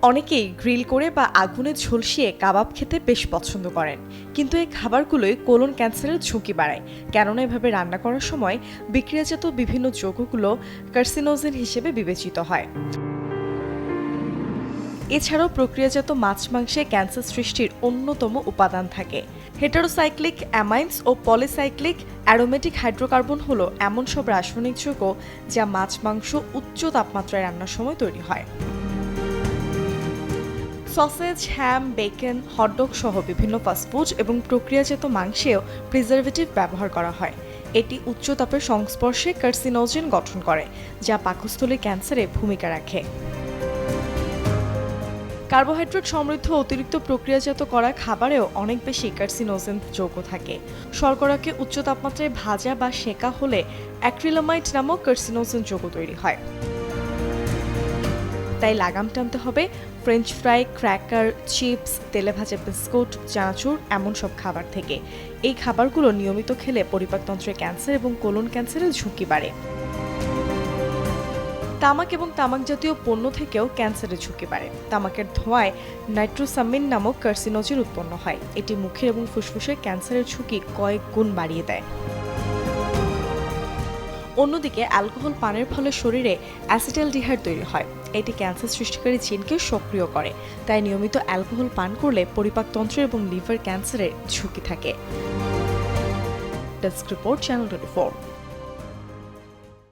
অনেকেই গ্রিল করে বা আগুনে ঝলসিয়ে কাবাব খেতে বেশ পছন্দ করেন, কিন্তু এই খাবারগুলোই কোলন ক্যান্সারের ঝুঁকি বাড়ায়। কেননা এভাবে রান্না করার সময় বিক্রিয়াজাত বিভিন্ন যৌগগুলো কার্সিনোজেন হিসেবে বিবেচিত হয়। এছাড়াও প্রক্রিয়াজাত মাছ মাংসে ক্যান্সার সৃষ্টির অন্যতম উপাদান থাকে। হেটারোসাইক্লিক অ্যামাইনস ও পলিসাইক্লিক অ্যারোমেটিক হাইড্রোকার্বন হলো এমন সব রাসায়নিক যৌগ যা মাছ মাংস উচ্চ তাপমাত্রায় রান্নার সময় তৈরি হয়। সসেজ, হ্যাম, বেকন, হটডগ সহ বিভিন্ন ফাস্টফুড এবং প্রক্রিয়াজাত মাংসেও প্রিজারভেটিভ ব্যবহার করা হয়। এটি উচ্চ তাপের সংস্পর্শে কার্সিনোজেন গঠন করে, যা পাকস্থলীর ক্যান্সারে ভূমিকা রাখে। কার্বোহাইড্রেট সমৃদ্ধ অতিরিক্ত প্রক্রিয়াজাত করা খাবারেও অনেক বেশি কার্সিনোজেন যৌগ থাকে। শর্করাকে উচ্চ তাপমাত্রায় ভাজা বা সেকা হলে অ্যাক্রিলামাইড নামক কার্সিনোজেন যৌগ তৈরি হয়। তাই লাগাম টানতে হবে ফ্রেঞ্চ ফ্রাই, ক্র্যাকার, চিপস, তেলে ভাজা বিস্কুট, চানাচুর এমন সব খাবার থেকে। এই খাবারগুলো নিয়মিত খেলে পরিপাকতন্ত্রের ক্যান্সার এবং কোলন ক্যান্সারের ঝুঁকি বাড়ে। তামাক এবং তামাক জাতীয় পণ্য থেকেও ক্যান্সারের ঝুঁকি বাড়ে। তামাকের ধোঁয়ায় নাইট্রোসামিন নামক কার্সিনোজেন উৎপন্ন হয়। এটি মুখের এবং ফুসফুসের ক্যান্সারের ঝুঁকি কয়েক গুণ বাড়িয়ে দেয়। অন্যদিকে অ্যালকোহল পানের ফলে শরীরে অ্যাসিটালডিহাইড তৈরি হয়। এটি ক্যান্সার সৃষ্টিকারী জিনকে সক্রিয় করে। তাই নিয়মিত অ্যালকোহল পান করলে পরিপাকতন্ত্র এবং লিভার ক্যান্সারের ঝুঁকি থাকে। Desk report, channel 24।